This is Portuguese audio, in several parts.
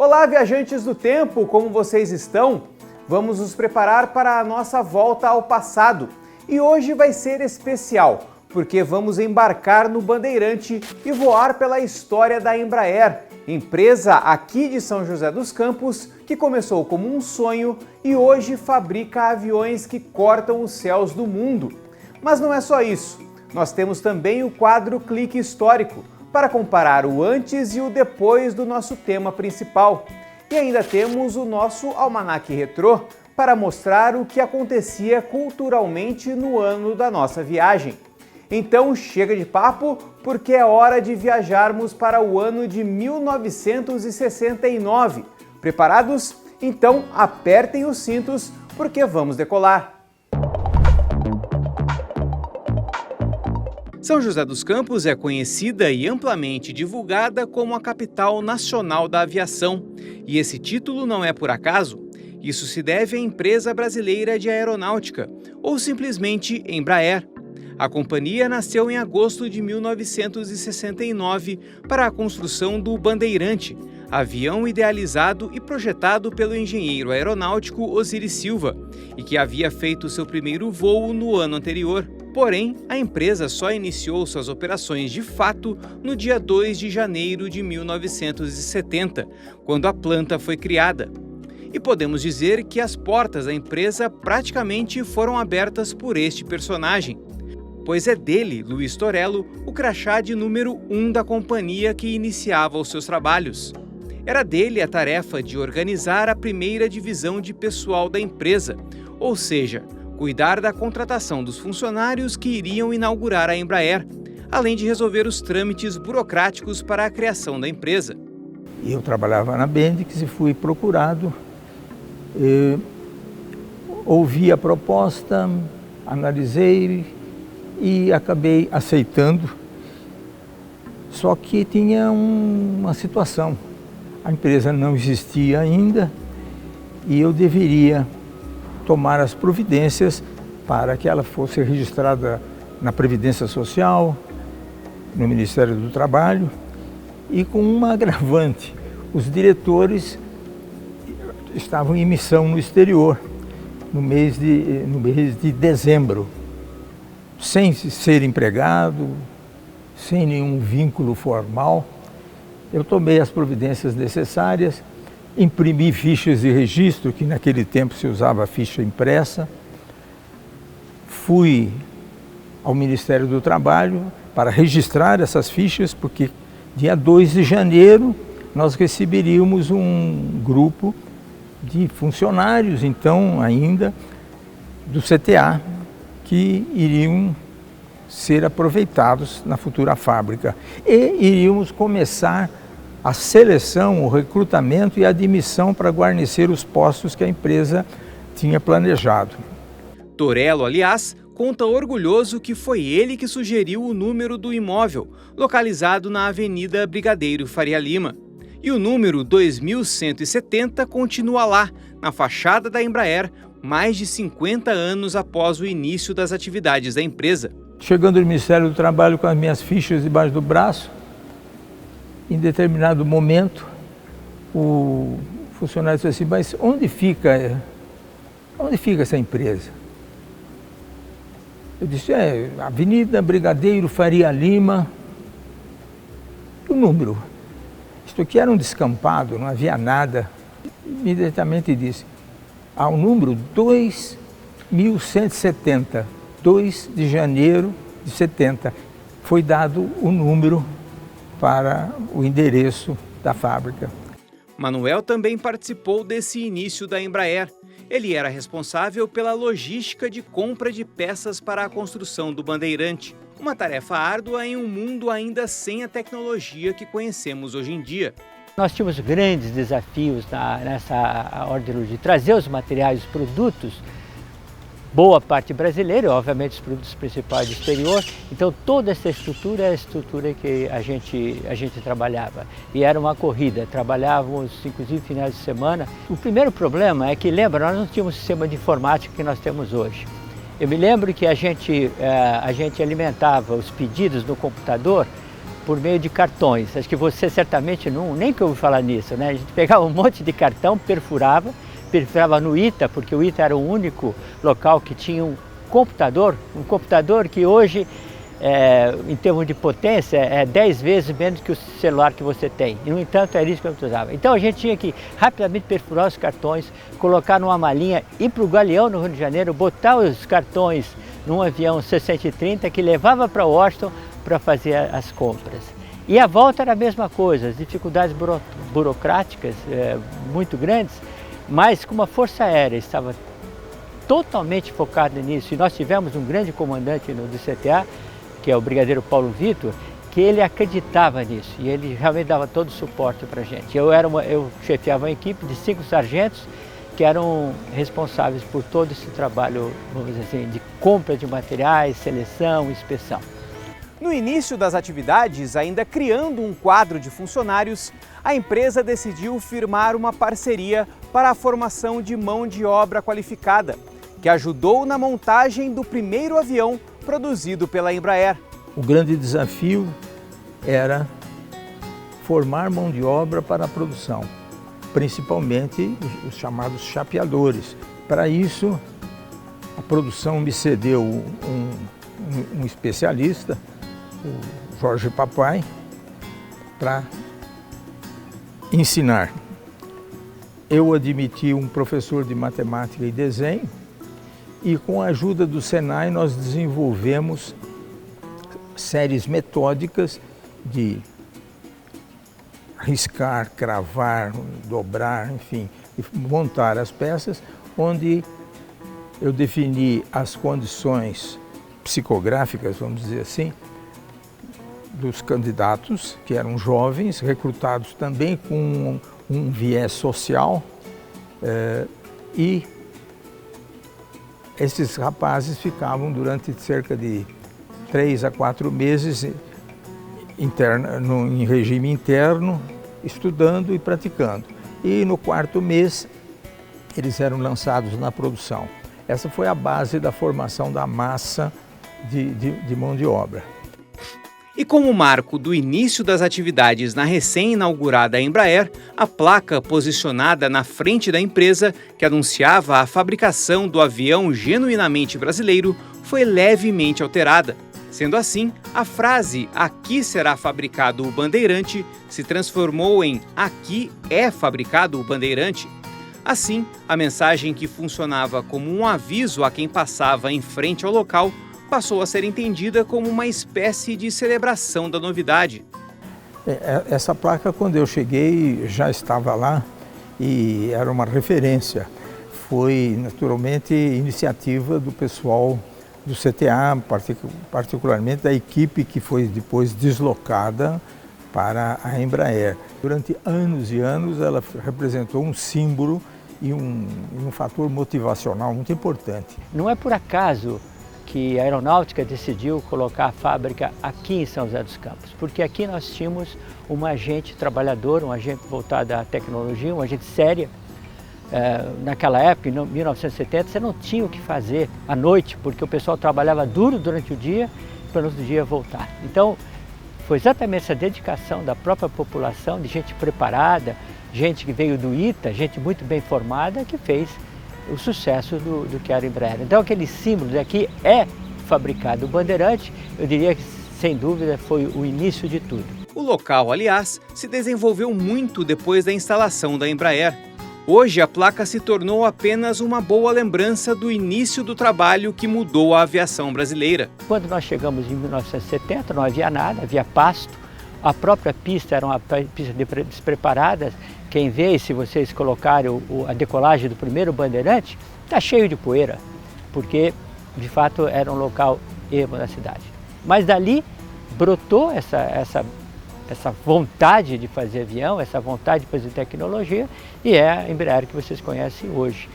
Olá, viajantes do tempo, como vocês estão? Vamos nos preparar para a nossa volta ao passado. E hoje vai ser especial, porque vamos embarcar no Bandeirante e voar pela história da Embraer, empresa aqui de São José dos Campos, que começou como um sonho e hoje fabrica aviões que cortam os céus do mundo. Mas não é só isso. Nós temos também o quadro Clique Histórico, para comparar o antes e o depois do nosso tema principal. E ainda temos o nosso Almanaque Retrô, para mostrar o que acontecia culturalmente no ano da nossa viagem. Então chega de papo, porque é hora de viajarmos para o ano de 1969. Preparados? Então apertem os cintos, porque vamos decolar! São José dos Campos é conhecida e amplamente divulgada como a capital nacional da aviação. E esse título não é por acaso. Isso se deve à empresa brasileira de aeronáutica, ou simplesmente Embraer. A companhia nasceu em agosto de 1969 para a construção do Bandeirante, avião idealizado e projetado pelo engenheiro aeronáutico Osiris Silva, e que havia feito seu primeiro voo no ano anterior. Porém, a empresa só iniciou suas operações de fato no dia 2 de janeiro de 1970, quando a planta foi criada. E podemos dizer que as portas da empresa praticamente foram abertas por este personagem, pois é dele, Luiz Torello, o crachá de número 1 da companhia que iniciava os seus trabalhos. Era dele a tarefa de organizar a primeira divisão de pessoal da empresa, ou seja, cuidar da contratação dos funcionários que iriam inaugurar a Embraer, além de resolver os trâmites burocráticos para a criação da empresa. Eu trabalhava na Bendix e fui procurado, ouvi a proposta, analisei e acabei aceitando. Só que tinha uma situação, a empresa não existia ainda e eu deveria tomar as providências para que ela fosse registrada na Previdência Social, no Ministério do Trabalho, e com uma agravante: os diretores estavam em missão no exterior no mês de dezembro, sem ser empregado, sem nenhum vínculo formal. Eu tomei as providências necessárias, imprimi fichas de registro, que naquele tempo se usava ficha impressa, fui ao Ministério do Trabalho para registrar essas fichas, porque dia 2 de janeiro nós receberíamos um grupo de funcionários, então ainda, do CTA, que iriam ser aproveitados na futura fábrica. E iríamos começar a seleção, o recrutamento e a admissão para guarnecer os postos que a empresa tinha planejado. Torello, aliás, conta orgulhoso que foi ele que sugeriu o número do imóvel, localizado na Avenida Brigadeiro Faria Lima. E o número 2170 continua lá, na fachada da Embraer, mais de 50 anos após o início das atividades da empresa. Chegando no Ministério do Trabalho com as minhas fichas debaixo do braço, em determinado momento, o funcionário disse assim: mas onde fica essa empresa? Eu disse: Avenida Brigadeiro Faria Lima. O número. Isto aqui era um descampado, não havia nada. Imediatamente disse: o número 2170, 2 de janeiro de 70. Foi dado o número para o endereço da fábrica. Manuel também participou desse início da Embraer. Ele era responsável pela logística de compra de peças para a construção do Bandeirante. Uma tarefa árdua em um mundo ainda sem a tecnologia que conhecemos hoje em dia. Nós tínhamos grandes desafios nessa ordem de trazer os materiais, os produtos, boa parte brasileira, obviamente os produtos principais do exterior. Então toda essa estrutura é a estrutura que a gente trabalhava. E era uma corrida, trabalhávamos inclusive finais de semana. O primeiro problema é que, lembra, nós não tínhamos o sistema de informática que nós temos hoje. Eu me lembro que a gente alimentava os pedidos no computador por meio de cartões. Acho que você certamente nem que ouviu falar nisso, né? A gente pegava um monte de cartão, perfurava no ITA, porque o ITA era o único local que tinha um computador que hoje, em termos de potência, é 10 vezes menos que o celular que você tem. E, no entanto, era isso que eu usava. Então a gente tinha que rapidamente perfurar os cartões, colocar numa malinha, ir para o Galeão, no Rio de Janeiro, botar os cartões num avião 630 que levava para Washington para fazer as compras. E a volta era a mesma coisa, as dificuldades burocráticas muito grandes, mas como a Força Aérea estava totalmente focada nisso, e nós tivemos um grande comandante do CTA, que é o Brigadeiro Paulo Vitor, que ele acreditava nisso e ele realmente dava todo o suporte para a gente. Eu chefiava uma equipe de 5 sargentos que eram responsáveis por todo esse trabalho, vamos dizer assim, de compra de materiais, seleção, inspeção. No início das atividades, ainda criando um quadro de funcionários, a empresa decidiu firmar uma parceria para a formação de mão de obra qualificada, que ajudou na montagem do primeiro avião produzido pela Embraer. O grande desafio era formar mão de obra para a produção, principalmente os chamados chapeadores. Para isso, a produção me cedeu um especialista, o Jorge Papai, para ensinar. Eu admiti um professor de matemática e desenho e, com a ajuda do Senai, nós desenvolvemos séries metódicas de riscar, cravar, dobrar, enfim, e montar as peças, onde eu defini as condições psicográficas, vamos dizer assim, dos candidatos, que eram jovens, recrutados também com um viés social, e esses rapazes ficavam durante cerca de 3 a 4 meses em regime interno, estudando e praticando. E no 4º mês eles eram lançados na produção. Essa foi a base da formação da massa de mão de obra. E como marco do início das atividades na recém-inaugurada Embraer, a placa posicionada na frente da empresa, que anunciava a fabricação do avião genuinamente brasileiro, foi levemente alterada. Sendo assim, a frase "Aqui será fabricado o Bandeirante" se transformou em "Aqui é fabricado o Bandeirante". Assim, a mensagem que funcionava como um aviso a quem passava em frente ao local passou a ser entendida como uma espécie de celebração da novidade. Essa placa, quando eu cheguei, já estava lá e era uma referência. Foi, naturalmente, iniciativa do pessoal do CTA, particularmente da equipe que foi depois deslocada para a Embraer. Durante anos e anos, ela representou um símbolo e um fator motivacional muito importante. Não é por acaso que a aeronáutica decidiu colocar a fábrica aqui em São José dos Campos, porque aqui nós tínhamos uma agente trabalhadora, um agente voltado à tecnologia, uma agente séria. Naquela época, em 1970, você não tinha o que fazer à noite, porque o pessoal trabalhava duro durante o dia para no outro dia voltar. Então, foi exatamente essa dedicação da própria população, de gente preparada, gente que veio do ITA, gente muito bem formada, que fez o sucesso do que era a Embraer. Então, aquele símbolo de aqui é fabricado o Bandeirante, eu diria que, sem dúvida, foi o início de tudo. O local, aliás, se desenvolveu muito depois da instalação da Embraer. Hoje, a placa se tornou apenas uma boa lembrança do início do trabalho que mudou a aviação brasileira. Quando nós chegamos em 1970, não havia nada, havia pasto. A própria pista era uma pista despreparada. Quem vê, se vocês colocarem a decolagem do primeiro Bandeirante, está cheio de poeira, porque, de fato, era um local ermo da cidade. Mas dali brotou essa vontade de fazer avião, essa vontade de fazer tecnologia, e é a Embraer que vocês conhecem hoje.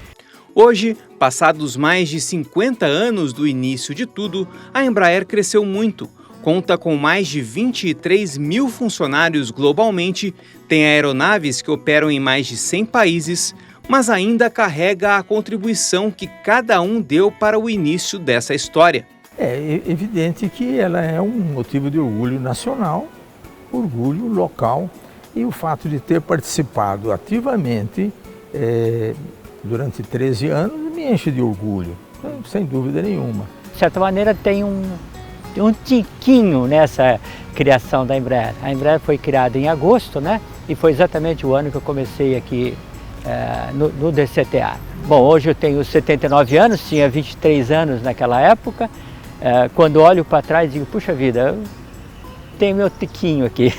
Hoje, passados mais de 50 anos do início de tudo, a Embraer cresceu muito. Conta com mais de 23 mil funcionários globalmente, tem aeronaves que operam em mais de 100 países, mas ainda carrega a contribuição que cada um deu para o início dessa história. É evidente que ela é um motivo de orgulho nacional orgulho local, e o fato de ter participado ativamente durante 13 anos me enche de orgulho, sem dúvida nenhuma. De certa maneira tem um tiquinho nessa criação da Embraer. A Embraer foi criada em agosto, né? E foi exatamente o ano que eu comecei aqui no DCTA. Bom, hoje eu tenho 79 anos, tinha 23 anos naquela época. Quando olho para trás digo, puxa vida, eu tenho meu tiquinho aqui.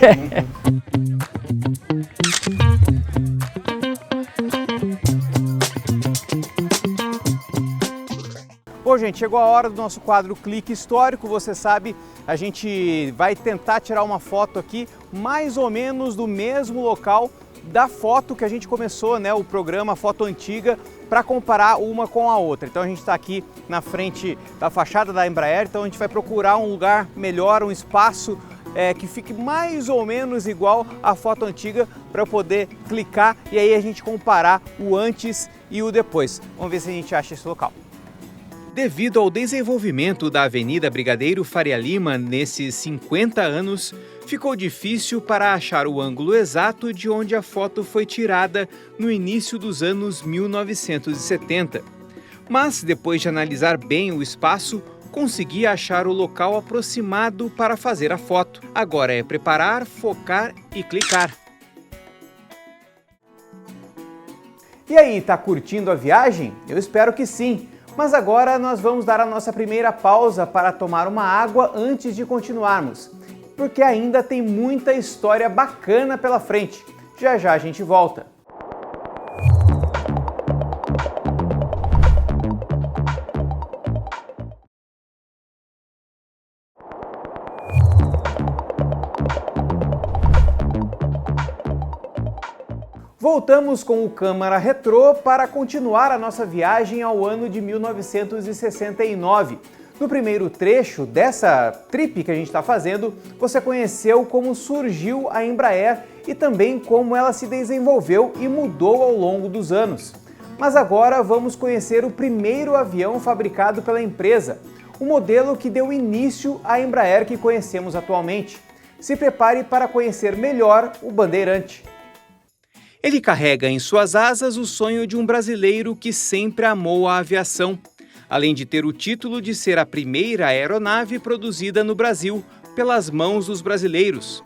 Bom, gente, chegou a hora do nosso quadro Clique Histórico. Você sabe, a gente vai tentar tirar uma foto aqui, mais ou menos do mesmo local da foto que a gente começou, né, o programa Foto Antiga, para comparar uma com a outra. Então a gente está aqui na frente da fachada da Embraer, então a gente vai procurar um lugar melhor, um espaço que fique mais ou menos igual à foto antiga, para eu poder clicar e aí a gente comparar o antes e o depois. Vamos ver se a gente acha esse local. Devido ao desenvolvimento da Avenida Brigadeiro Faria Lima nesses 50 anos, ficou difícil para achar o ângulo exato de onde a foto foi tirada no início dos anos 1970. Mas, depois de analisar bem o espaço, consegui achar o local aproximado para fazer a foto. Agora é preparar, focar e clicar. E aí, tá curtindo a viagem? Eu espero que sim! Mas agora nós vamos dar a nossa primeira pausa para tomar uma água antes de continuarmos, porque ainda tem muita história bacana pela frente. Já já a gente volta. Voltamos com o Câmara Retrô para continuar a nossa viagem ao ano de 1969. No primeiro trecho dessa trip que a gente está fazendo, você conheceu como surgiu a Embraer e também como ela se desenvolveu e mudou ao longo dos anos. Mas agora vamos conhecer o primeiro avião fabricado pela empresa, o modelo que deu início à Embraer que conhecemos atualmente. Se prepare para conhecer melhor o Bandeirante. Ele carrega em suas asas o sonho de um brasileiro que sempre amou a aviação, além de ter o título de ser a primeira aeronave produzida no Brasil pelas mãos dos brasileiros.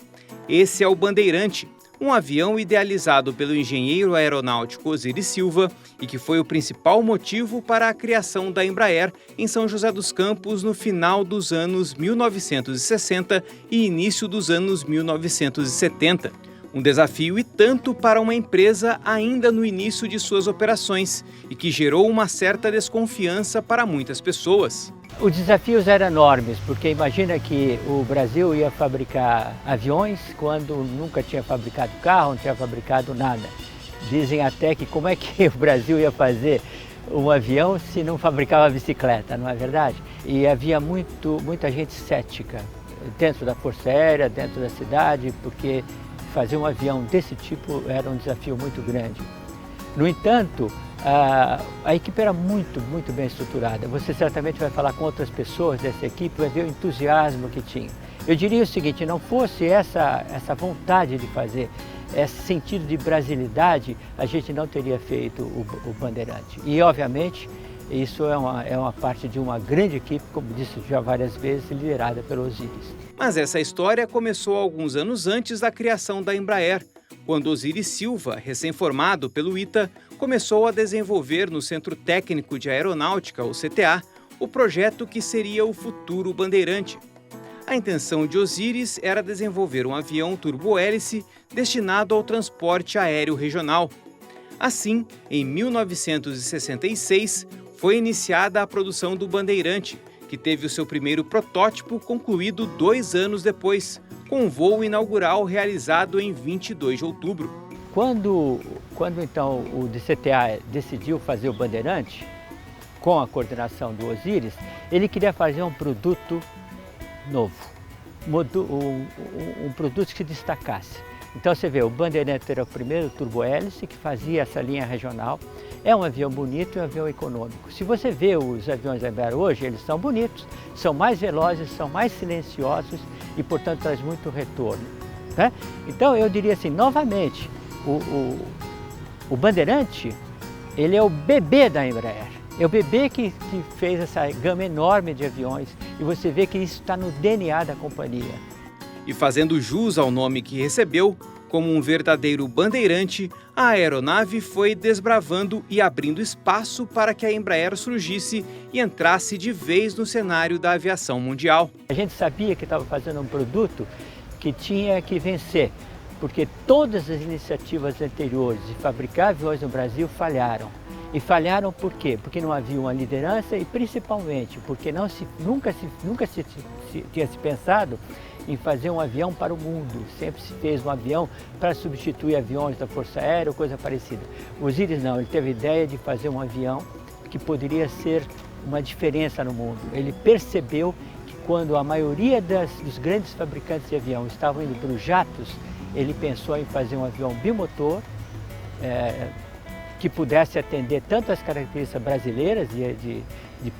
Esse é o Bandeirante, um avião idealizado pelo engenheiro aeronáutico Osiris Silva e que foi o principal motivo para a criação da Embraer em São José dos Campos no final dos anos 1960 e início dos anos 1970. Um desafio e tanto para uma empresa ainda no início de suas operações e que gerou uma certa desconfiança para muitas pessoas. Os desafios eram enormes, porque imagina que o Brasil ia fabricar aviões quando nunca tinha fabricado carro, não tinha fabricado nada. Dizem até que como é que o Brasil ia fazer um avião se não fabricava bicicleta, não é verdade? E havia muita gente cética dentro da Força Aérea, dentro da cidade, porque fazer um avião desse tipo era um desafio muito grande. No entanto, a equipe era muito bem estruturada. Você certamente vai falar com outras pessoas dessa equipe, vai ver o entusiasmo que tinha. Eu diria o seguinte, não fosse essa vontade de fazer, esse sentido de brasilidade, a gente não teria feito o Bandeirante. E, obviamente, isso é uma parte de uma grande equipe, como disse já várias vezes, liderada pelo Osiris. Mas essa história começou alguns anos antes da criação da Embraer, quando Osiris Silva, recém-formado pelo ITA, começou a desenvolver no Centro Técnico de Aeronáutica, o CTA, o projeto que seria o futuro Bandeirante. A intenção de Osiris era desenvolver um avião turbohélice destinado ao transporte aéreo regional. Assim, em 1966, foi iniciada a produção do Bandeirante, que teve o seu primeiro protótipo concluído 2 anos depois, com um voo inaugural realizado em 22 de outubro. Quando então o DCTA decidiu fazer o Bandeirante, com a coordenação do Osiris, ele queria fazer um produto novo, um produto que se destacasse. Então você vê, o Bandeirante era o primeiro turbohélice que fazia essa linha regional. É um avião bonito e um avião econômico. Se você vê os aviões da Embraer hoje, eles são bonitos, são mais velozes, são mais silenciosos e, portanto, traz muito retorno. né? Então eu diria assim, novamente, o Bandeirante, ele é o bebê da Embraer. É o bebê que fez essa gama enorme de aviões e você vê que isso está no DNA da companhia. E fazendo jus ao nome que recebeu, como um verdadeiro bandeirante, a aeronave foi desbravando e abrindo espaço para que a Embraer surgisse e entrasse de vez no cenário da aviação mundial. A gente sabia que estava fazendo um produto que tinha que vencer, porque todas as iniciativas anteriores de fabricar aviões no Brasil falharam. E falharam por quê? Porque não havia uma liderança e principalmente porque nunca tinha se pensado em fazer um avião para o mundo. Sempre se fez um avião para substituir aviões da Força Aérea ou coisa parecida. O Osiris não, ele teve a ideia de fazer um avião que poderia ser uma diferença no mundo. Ele percebeu que quando a maioria dos grandes fabricantes de avião estavam indo para os jatos, ele pensou em fazer um avião bimotor, que pudesse atender tanto as características brasileiras de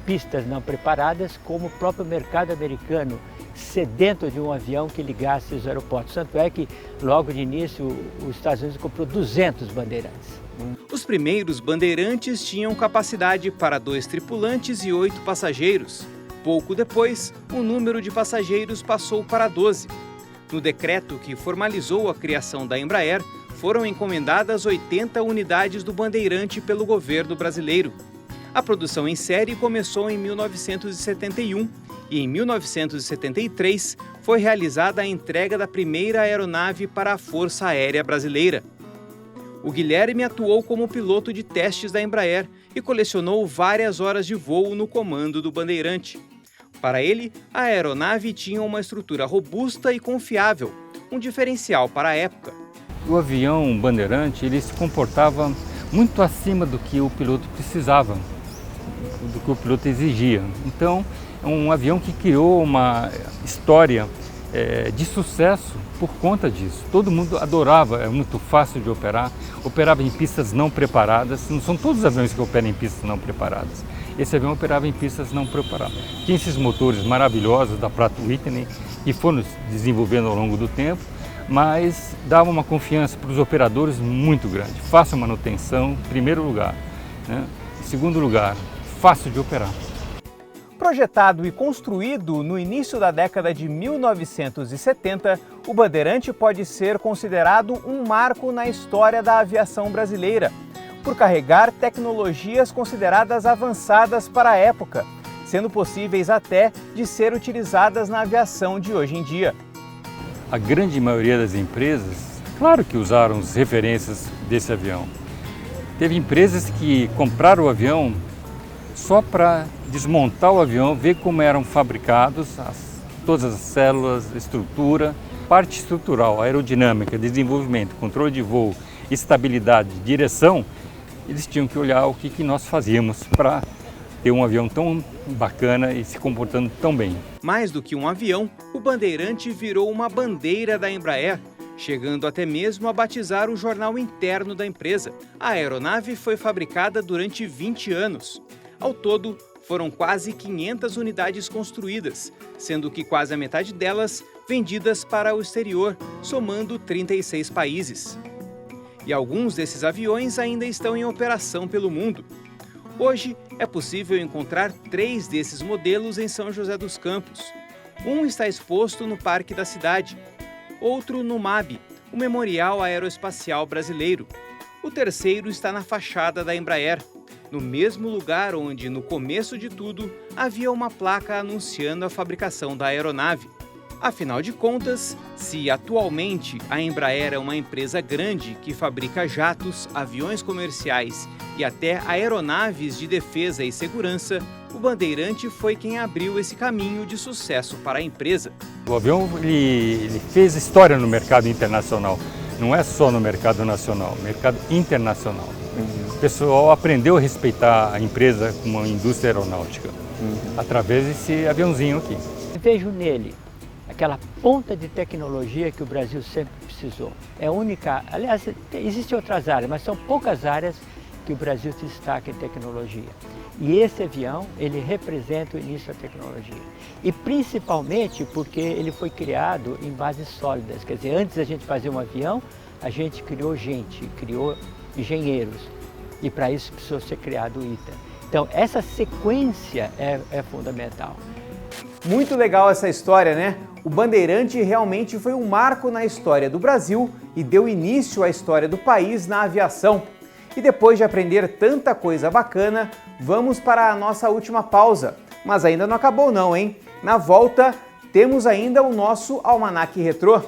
pistas não preparadas, como o próprio mercado americano, sedento de um avião que ligasse os aeroportos. Tanto é que, logo de início, os Estados Unidos comprou 200 bandeirantes. Os primeiros bandeirantes tinham capacidade para 2 tripulantes e 8 passageiros. Pouco depois, o número de passageiros passou para 12. No decreto que formalizou a criação da Embraer, foram encomendadas 80 unidades do Bandeirante pelo governo brasileiro. A produção em série começou em 1971 e em 1973 foi realizada a entrega da primeira aeronave para a Força Aérea Brasileira. O Guilherme atuou como piloto de testes da Embraer e colecionou várias horas de voo no comando do Bandeirante. Para ele, a aeronave tinha uma estrutura robusta e confiável, um diferencial para a época. O avião Bandeirante, ele se comportava muito acima do que o piloto precisava, do que o piloto exigia. Então, é um avião que criou uma história de sucesso por conta disso. Todo mundo adorava, é muito fácil de operar, operava em pistas não preparadas. Não são todos os aviões que operam em pistas não preparadas. Esse avião operava em pistas não preparadas. Tinha esses motores maravilhosos da Pratt Whitney, que foram se desenvolvendo ao longo do tempo, mas dava uma confiança para os operadores muito grande. Fácil manutenção, em primeiro lugar, né? Em segundo lugar, fácil de operar. Projetado e construído no início da década de 1970, o Bandeirante pode ser considerado um marco na história da aviação brasileira, por carregar tecnologias consideradas avançadas para a época, sendo possíveis até de ser utilizadas na aviação de hoje em dia. A grande maioria das empresas, claro que usaram as referências desse avião. Teve empresas que compraram o avião só para desmontar o avião, ver como eram fabricados, todas as células, estrutura, parte estrutural, aerodinâmica, desenvolvimento, controle de voo, estabilidade, direção. Eles tinham que olhar o que nós fazíamos para ter um avião tão bacana e se comportando tão bem. Mais do que um avião, o Bandeirante virou uma bandeira da Embraer, chegando até mesmo a batizar o jornal interno da empresa. A aeronave foi fabricada durante 20 anos. Ao todo, foram quase 500 unidades construídas, sendo que quase a metade delas vendidas para o exterior, somando 36 países. E alguns desses aviões ainda estão em operação pelo mundo. Hoje, é possível encontrar 3 desses modelos em São José dos Campos. Um está exposto no Parque da Cidade, outro no MAB, o Memorial Aeroespacial Brasileiro. O terceiro está na fachada da Embraer, no mesmo lugar onde, no começo de tudo, havia uma placa anunciando a fabricação da aeronave. Afinal de contas, se atualmente a Embraer é uma empresa grande que fabrica jatos, aviões comerciais e até aeronaves de defesa e segurança, o Bandeirante foi quem abriu esse caminho de sucesso para a empresa. O avião ele fez história no mercado internacional, não é só no mercado nacional, mercado internacional. O pessoal aprendeu a respeitar a empresa como uma indústria aeronáutica, através desse aviãozinho aqui. Vejo nele aquela ponta de tecnologia que o Brasil sempre precisou. É única, aliás, existem outras áreas, mas são poucas áreas que o Brasil se destaca em tecnologia. E esse avião, ele representa o início da tecnologia. E principalmente porque ele foi criado em bases sólidas. Quer dizer, antes da gente fazer um avião, a gente criou gente, criou engenheiros. E para isso precisou ser criado o ITER. Então, essa sequência é fundamental. Muito legal essa história, né? O Bandeirante realmente foi um marco na história do Brasil e deu início à história do país na aviação. E depois de aprender tanta coisa bacana, vamos para a nossa última pausa. Mas ainda não acabou não, hein? Na volta, temos ainda o nosso Almanaque Retrô.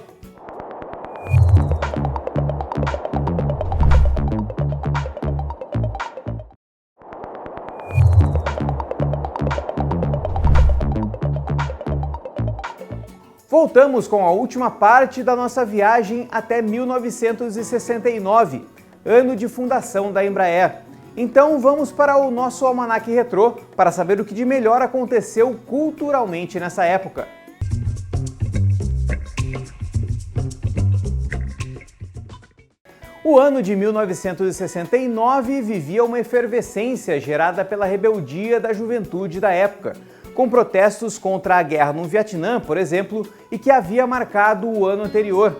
Voltamos com a última parte da nossa viagem até 1969, ano de fundação da Embraer. Então vamos para o nosso Almanaque Retrô para saber o que de melhor aconteceu culturalmente nessa época. O ano de 1969 vivia uma efervescência gerada pela rebeldia da juventude da época, com protestos contra a guerra no Vietnã, por exemplo, e que havia marcado o ano anterior.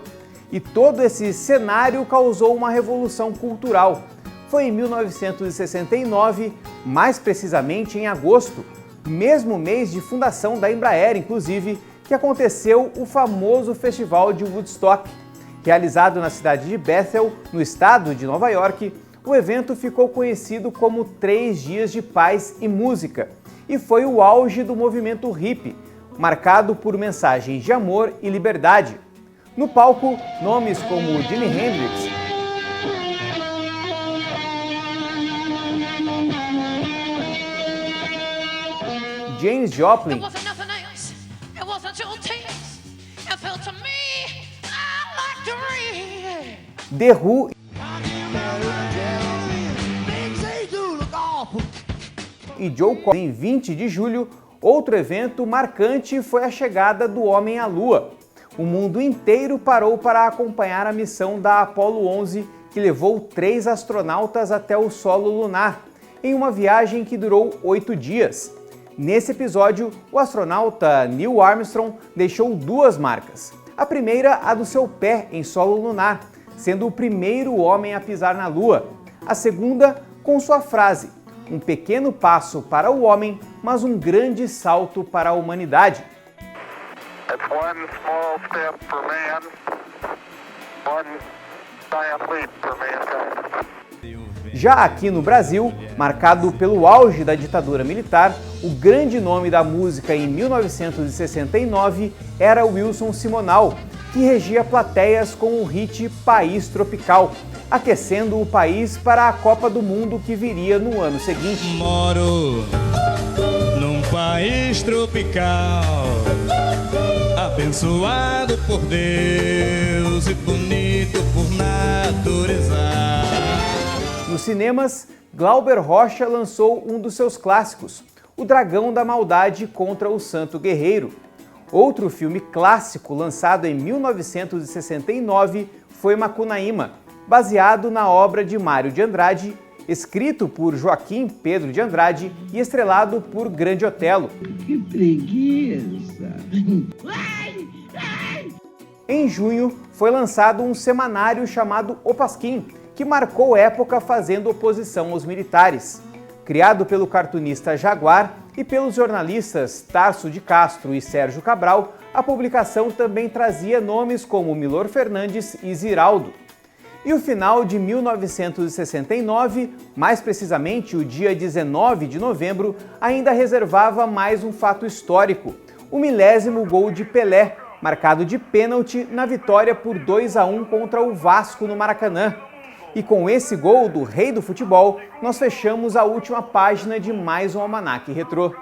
E todo esse cenário causou uma revolução cultural. Foi em 1969, mais precisamente em agosto, mesmo mês de fundação da Embraer, inclusive, que aconteceu o famoso Festival de Woodstock. Realizado na cidade de Bethel, no estado de Nova York, o evento ficou conhecido como 3 Dias de Paz e Música, e foi o auge do movimento hippie, marcado por mensagens de amor e liberdade. No palco, nomes como Jimi Hendrix, Janis Joplin, The Who e Joe Cocker. Em 20 de julho, outro evento marcante foi a chegada do homem à Lua. O mundo inteiro parou para acompanhar a missão da Apollo 11, que levou 3 astronautas até o solo lunar, em uma viagem que durou 8 dias. Nesse episódio, o astronauta Neil Armstrong deixou 2 marcas. A primeira, a do seu pé em solo lunar, sendo o primeiro homem a pisar na Lua. A segunda, com sua frase: um pequeno passo para o homem, mas um grande salto para a humanidade. Já aqui no Brasil, marcado pelo auge da ditadura militar, o grande nome da música em 1969 era Wilson Simonal, que regia plateias com o hit País Tropical, aquecendo o país para a Copa do Mundo que viria no ano seguinte. Moro num país tropical, abençoado por Deus e bonito por natureza. Nos cinemas, Glauber Rocha lançou um dos seus clássicos, O Dragão da Maldade contra o Santo Guerreiro. Outro filme clássico lançado em 1969 foi Macunaíma, baseado na obra de Mário de Andrade, escrito por Joaquim Pedro de Andrade e estrelado por Grande Otelo. Que preguiça! Em junho, foi lançado um semanário chamado O Pasquim, que marcou época fazendo oposição aos militares. Criado pelo cartunista Jaguar e pelos jornalistas Tarso de Castro e Sérgio Cabral, a publicação também trazia nomes como Milor Fernandes e Ziraldo. E o final de 1969, mais precisamente o dia 19 de novembro, ainda reservava mais um fato histórico: o 10º gol de Pelé, marcado de pênalti na vitória por 2-1 contra o Vasco no Maracanã. E com esse gol do rei do futebol, nós fechamos a última página de mais um Almanaque Retrô.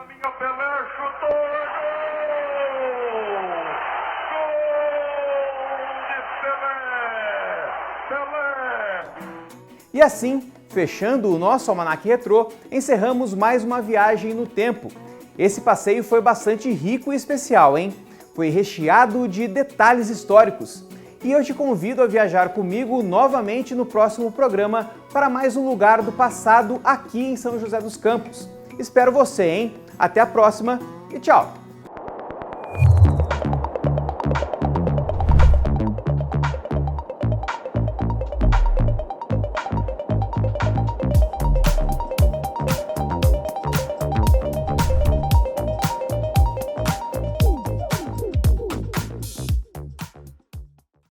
E assim, fechando o nosso Almanaque Retrô, encerramos mais uma viagem no tempo. Esse passeio foi bastante rico e especial, hein? Foi recheado de detalhes históricos. E eu te convido a viajar comigo novamente no próximo programa para mais um lugar do passado aqui em São José dos Campos. Espero você, hein? Até a próxima e tchau!